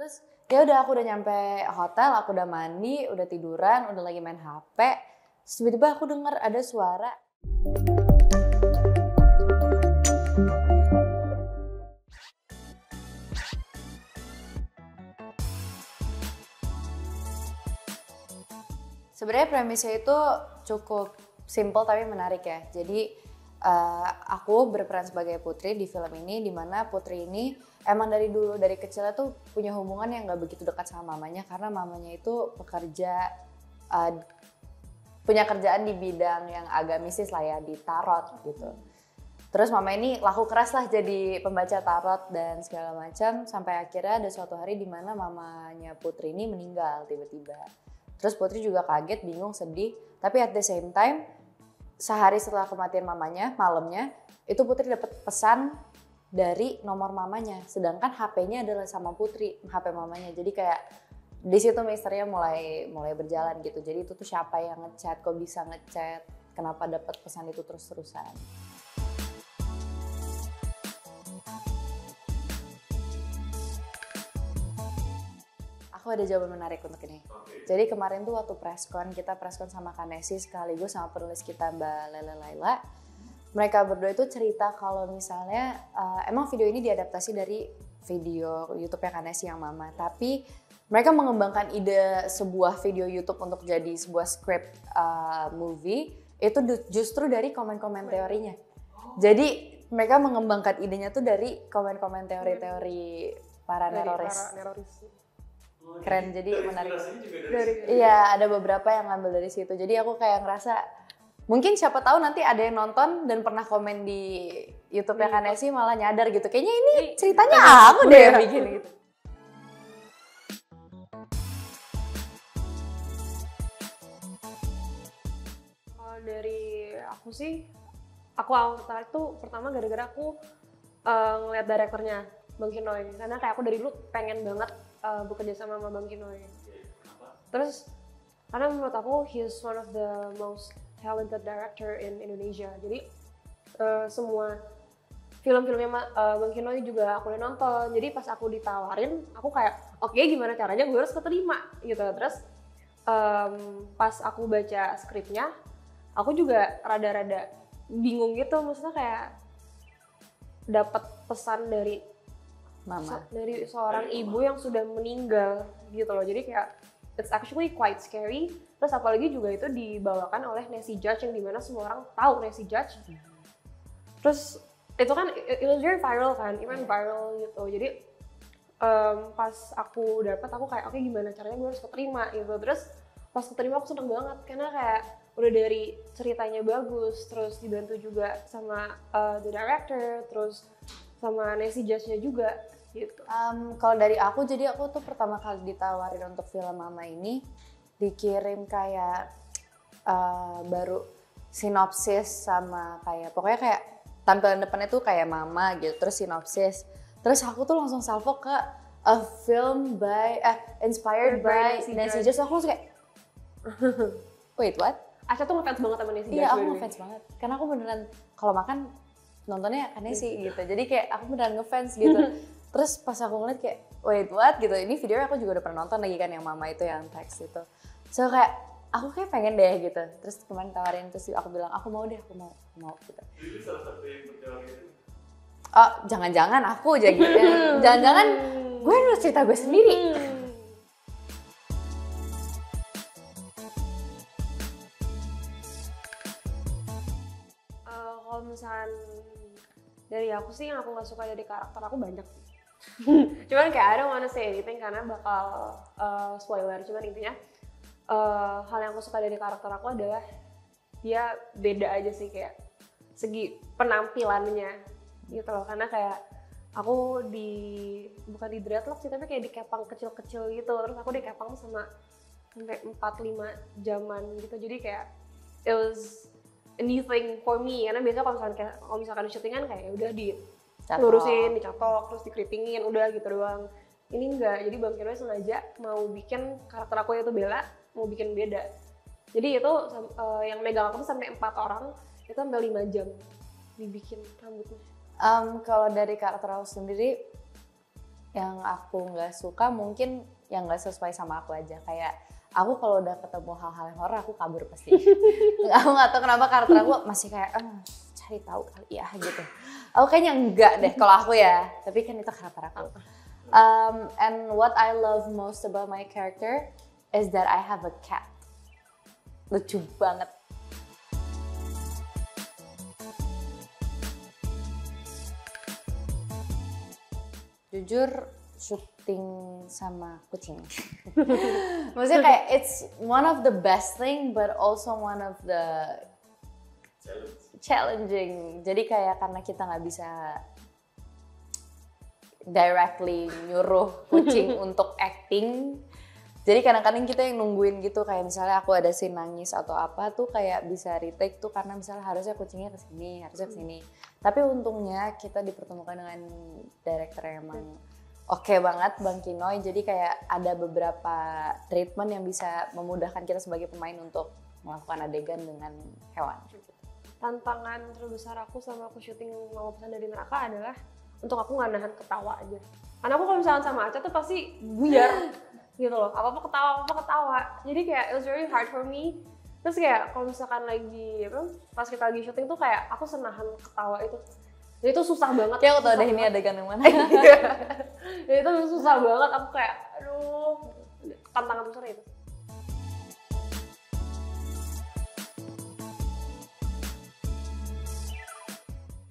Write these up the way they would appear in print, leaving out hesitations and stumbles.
Terus ya udah aku udah nyampe hotel, aku udah mandi, udah tiduran, udah lagi main HP. Terus tiba-tiba aku dengar ada suara. Sebenarnya premisnya itu cukup simple tapi menarik ya. Jadi aku berperan sebagai Putri di film ini, di mana Putri ini emang dari dulu, dari kecilnya tuh punya hubungan yang gak begitu dekat sama mamanya, karena mamanya itu pekerja, punya kerjaan di bidang yang agak mistis lah ya, di tarot gitu. Terus mama ini laku keras lah jadi pembaca tarot dan segala macam, sampai akhirnya ada suatu hari di mana mamanya Putri ini meninggal tiba-tiba. Terus Putri juga kaget, bingung, sedih, tapi at the same time sehari setelah kematian mamanya, malamnya itu Putri dapat pesan dari nomor mamanya, sedangkan HP-nya adalah sama Putri, HP mamanya. Jadi kayak di situ misterinya mulai berjalan gitu. Jadi itu tuh siapa yang ngechat, kok bisa ngechat, kenapa dapat pesan itu terus-terusan. Aku ada jawaban menarik untuk ini. Jadi kemarin tuh waktu preskon, kita preskon sama Kanesi sekaligus sama penulis kita Mbak Lele Laila. Mereka berdua itu cerita kalau misalnya emang video ini diadaptasi dari video YouTube-nya Kanesi yang Mama, tapi mereka mengembangkan ide sebuah video YouTube untuk jadi sebuah script movie itu justru dari komen-komen teorinya. Jadi mereka mengembangkan idenya tuh dari komen-komen teori-teori para neroris. Keren, jadi menarik. Iya, ada beberapa yang ngambil dari situ. Jadi aku kayak ngerasa mungkin siapa tahu nanti ada yang nonton dan pernah komen di YouTube-nya Kanesi malah nyadar gitu. Kayaknya ini ceritanya aku deh yang bikin gitu. Kalau dari aku sih, aku awal tertarik tuh pertama gara-gara aku ngeliat direkturnya Bang Kinoy, karena kayak aku dari dulu pengen banget bekerja sama Bang Kinoy. Terus karena menurut aku he's one of the most talented director in Indonesia. Jadi semua film-filmnya Bang Kinoy juga aku udah nonton. Jadi pas aku ditawarin, aku kayak oke, gimana caranya gue harus keterima gitu. Terus pas aku baca skripnya, aku juga rada-rada bingung gitu, maksudnya kayak dapat pesan dari Mama, dari seorang ibu yang sudah meninggal gitu loh. Jadi kayak it's actually quite scary. Terus apalagi juga itu dibawakan oleh Nancy Judge yang dimana semua orang tahu Nancy Judge. Terus itu kan it was very viral kan, even viral gitu. Jadi pas aku dapat, aku kayak oke, gimana caranya gue harus keterima gitu. Terus pas keterima aku seneng banget karena kayak udah dari ceritanya bagus, terus dibantu juga sama the director, terus sama Nancy Judge-nya juga gitu. Kalau dari aku, jadi aku tuh pertama kali ditawarin untuk film Mama ini dikirim kayak baru sinopsis sama kayak pokoknya kayak tampilan depannya tuh kayak Mama gitu, terus sinopsis. Terus aku tuh langsung salvo ke a film by inspired by Nancy Judge. Aku langsung kayak wait, what? Aca tuh ngefans banget sama Nancy Judge. Iya, aku ngefans banget. Karena aku beneran kalau makan nontonnya Kanesi gitu. Jadi kayak aku beneran ngefans gitu. Terus pas aku ngeliat kayak wait, what gitu. Ini videonya aku juga udah pernah nonton lagi kan, yang Mama itu yang teks itu. So kayak aku kayak pengen deh gitu. Terus kemarin tawarin, terus aku bilang aku mau deh, aku mau gitu. Jadi salah satu yang berteori itu? Oh, jangan-jangan aku aja gitu. Jangan-jangan gue nulis cerita gue sendiri. Kalau misalkan dari aku sih, yang aku nggak suka dari karakter aku banyak. Cuman kayak I don't wanna say anything karena bakal spoiler. Cuman intinya hal yang aku suka dari karakter aku adalah dia beda aja sih, kayak segi penampilannya gitu loh. Karena kayak aku bukan di dreadlock sih, tapi kayak dikepang kecil-kecil gitu. Terus aku dikepang sama sampai 4-5 jaman gitu. Jadi kayak it was a new thing for me, karena biasanya kalau misalkan syutingan kayak udah lurusin, dicatok, terus dikeritingin, udah gitu doang. Ini enggak, jadi Bang Kinoy sengaja mau bikin karakter aku yaitu Bella, mau bikin beda. Jadi itu yang megang aku tuh sampai 4 orang, itu sampai 5 jam dibikin rambutnya. Kalau dari karakter aku sendiri, Yang aku nggak suka mungkin yang nggak sesuai sama aku aja. Kayak aku kalau udah ketemu hal-hal yang horor aku kabur pasti. Aku nggak tahu kenapa karakter aku masih kayak cari tahu kali ya gitu. Aku kayaknya enggak deh kalau aku ya. Tapi kan itu karakter aku. And what I love most about my character is that I have a cat. Lucu banget. Jujur syuting sama kucing. Maksudnya kayak it's one of the best thing but also one of the challenging. Jadi kayak karena kita nggak bisa directly nyuruh kucing untuk acting. Jadi kadang-kadang kita yang nungguin gitu, kayak misalnya aku ada scene nangis atau apa tuh kayak bisa retake tuh karena misalnya harusnya kucingnya kesini, harusnya kesini. Tapi untungnya kita dipertemukan dengan director yang emang oke banget, Bang Kinoy. Jadi kayak ada beberapa treatment yang bisa memudahkan kita sebagai pemain untuk melakukan adegan dengan hewan. Tantangan terbesar aku sama aku syuting Mama Pesan dari Neraka adalah untuk aku nggak nahan ketawa aja. Karena aku kalau misalnya sama Aca tuh pasti buyar gitu loh, apa-apa ketawa. Jadi kayak it was very hard for me. Terus kayak kalau misalkan lagi pas kita lagi syuting tuh kayak aku senahan ketawa itu. Jadi itu susah banget. Kayak aku tau deh ini adegan yang mana. Jadi itu susah banget, aku kayak aduh, tantangan besar itu.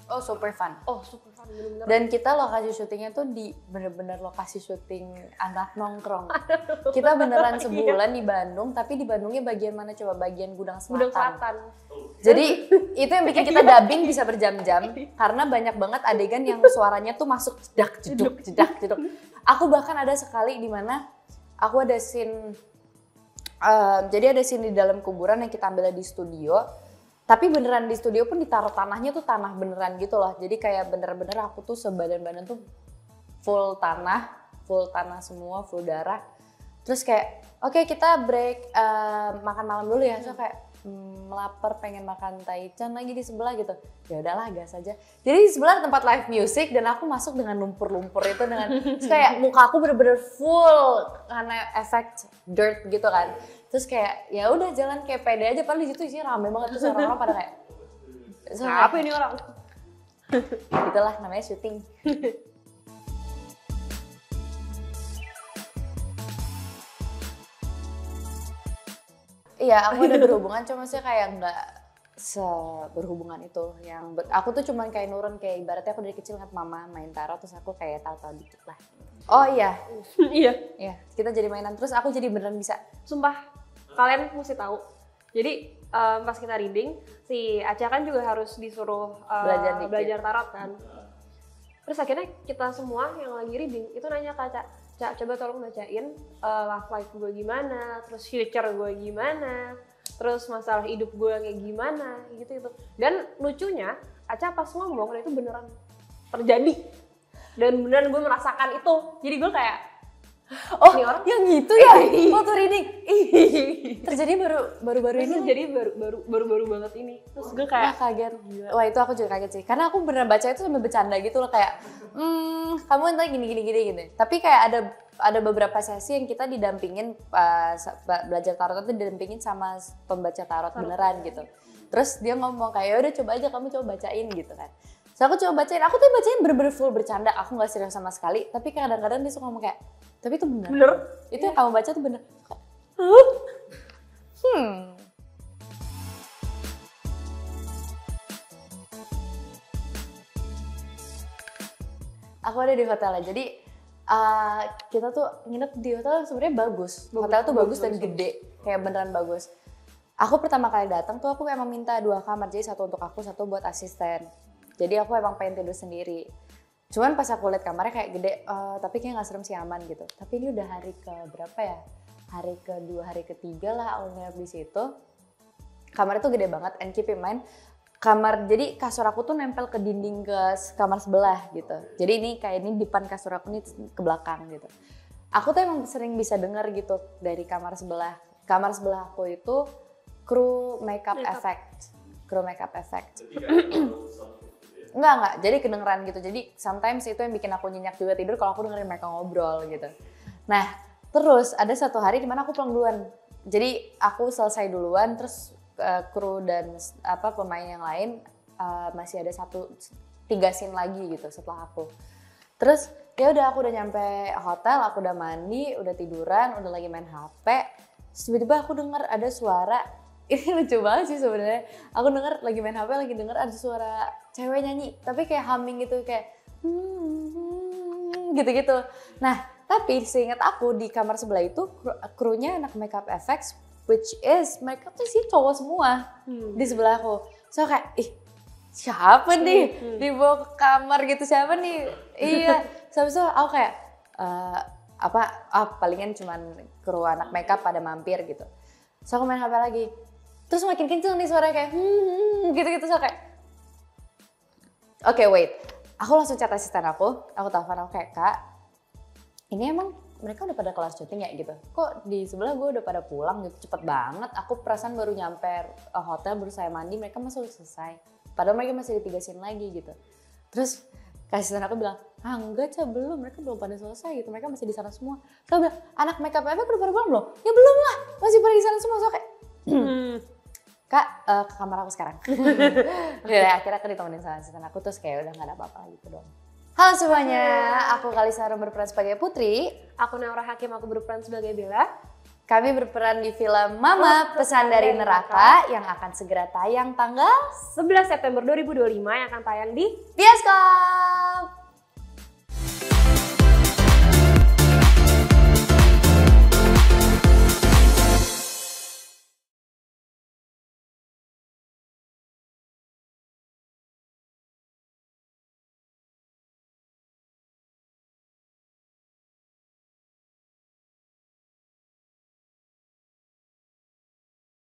Oh super fun. Oh super fun bener-bener. Dan kita lokasi syutingnya tuh di bener-bener lokasi syuting anak nongkrong. Kita beneran sebulan di Bandung, tapi di Bandungnya bagian mana coba? Bagian Gudang Selatan. Gudang Selatan. Jadi itu yang bikin kita dubbing bisa berjam-jam karena banyak banget adegan yang suaranya tuh masuk jedak jeduk. Aku bahkan ada sekali di mana aku ada scene jadi ada scene di dalam kuburan yang kita ambilnya di studio. Tapi beneran di studio pun ditaruh tanahnya tuh tanah beneran gitu loh. Jadi kayak bener-bener aku tuh sebadan-badan tuh full tanah semua, full darah. Terus kayak oke, kita break makan malam dulu ya. So kayak melapar pengen makan taichan lagi di sebelah gitu. Ya udahlah gas aja. Jadi di sebelah tempat live music dan aku masuk dengan lumpur-lumpur itu dengan terus kayak muka aku bener-bener full karena efek dirt gitu kan. Terus kayak ya udah jalan kayak pede aja, padahal di situ isinya rame banget, terus orang-orang pada kayak apa ini orang? Itulah namanya syuting. Iya, aku ada berhubungan, cuma sih kayak nggak seberhubungan itu. Yang aku tuh cuman kayak nurun, kayak ibaratnya aku dari kecil ngeliat mama main tarot, terus aku kayak tahu-tahu dikit lah. Oh iya, iya kita jadi mainan, terus aku jadi beneran bisa. Sumpah, kalian mesti tahu. Jadi pas kita reading, si Aca kan juga harus disuruh belajar tarot kan. Terus akhirnya kita semua yang lagi reading itu nanya ke Aca, Cak, coba tolong bacain love life gue gimana, terus future gue gimana, terus masalah hidup gue kayak gimana, gitu. Dan lucunya, Aca pas ngomong, itu beneran terjadi. Dan beneran gue merasakan itu. Jadi gue kayak, oh orang yang gitu ya? Waktu reading? Terjadi baru-baru ini? Terjadi baru-baru banget ini. Terus gue kayak kaget. Wah itu aku juga kaget sih. Karena aku beneran baca itu sambil bercanda gitu loh. Kayak, kamu entah gini gitu. Tapi kayak ada beberapa sesi yang kita didampingin belajar tarot itu didampingin sama pembaca tarot beneran gitu. Terus dia ngomong kayak, udah coba aja kamu coba bacain gitu kan. So aku coba bacain, aku tuh bacain bener-bener full bercanda. Aku gak serius sama sekali. Tapi kadang-kadang dia suka ngomong kayak, tapi itu bener. Itu yang kamu baca tuh bener. Aku ada di hotel, jadi kita tuh nginep di hotel sebenarnya bagus. Hotel tuh bagus dan gede, kayak beneran bagus. Aku pertama kali datang tuh aku emang minta 2 kamar, jadi 1 untuk aku, 1 buat asisten. Jadi aku emang pengen tidur sendiri. Cuman pas aku lihat kamarnya kayak gede, tapi kayak nggak serem sih, aman gitu. Tapi ini udah hari ke berapa ya? Hari kedua, hari ketiga lah aku nginep di situ. Kamarnya tuh gede banget, and keep in mind, jadi kasur aku tuh nempel ke dinding ke kamar sebelah gitu. Jadi ini kayak ini depan kasur aku nih ke belakang gitu. Aku tuh emang sering bisa dengar gitu dari kamar sebelah. Kamar sebelah aku itu kru makeup effect. Enggak, jadi kedengeran gitu. Jadi sometimes itu yang bikin aku nyenyak juga tidur kalau aku dengerin mereka ngobrol gitu. Nah, terus ada satu hari di mana aku pulang duluan. Jadi aku selesai duluan, terus kru dan pemain yang lain masih ada 3 scene lagi gitu setelah aku. Terus ya udah aku udah nyampe hotel, aku udah mandi, udah tiduran, udah lagi main HP. Terus tiba-tiba aku dengar ada suara, ini lucu banget sih sebenarnya. Aku dengar lagi main HP, lagi dengar ada suara cewek nyanyi, tapi kayak humming gitu, kayak gitu-gitu. Nah, tapi seingat aku di kamar sebelah itu krunya anak makeup effects, which is mereka tuh sih cowok semua di sebelah aku. So kayak, siapa nih dibawa ke kamar gitu, siapa nih? Iya, habis itu aku kayak palingan cuman kru anak makeup pada mampir gitu. So aku main HP lagi, terus makin kenceng nih suaranya kayak gitu-gitu. So kayak oke, wait, aku langsung chat asisten aku telepon, aku kayak, Kak, ini emang mereka udah pada kelar syuting ya gitu, kok di sebelah gue udah pada pulang gitu, cepet banget, aku perasaan baru nyampe hotel, baru saya mandi, mereka masih udah selesai, padahal mereka masih di 3 scene lagi gitu. Terus asisten aku bilang, enggak Ca, belum, mereka belum pada selesai gitu, mereka masih di sana semua. So aku bilang, anak makeup effect udah pada pulang belum? Ya belum lah, masih pada di sana semua. So kayak Kak, ke kamar aku sekarang. Ya, akhirnya aku ditemenin sama asisten aku, terus kayak udah gak ada apa-apa gitu dong. Halo semuanya, aku Kalisa berperan sebagai Putri. Aku Naura Hakim, aku berperan sebagai Bella. Kami berperan di film Mama Pesan dari Neraka yang akan segera tayang tanggal 11 September 2025 yang akan tayang di bioskop.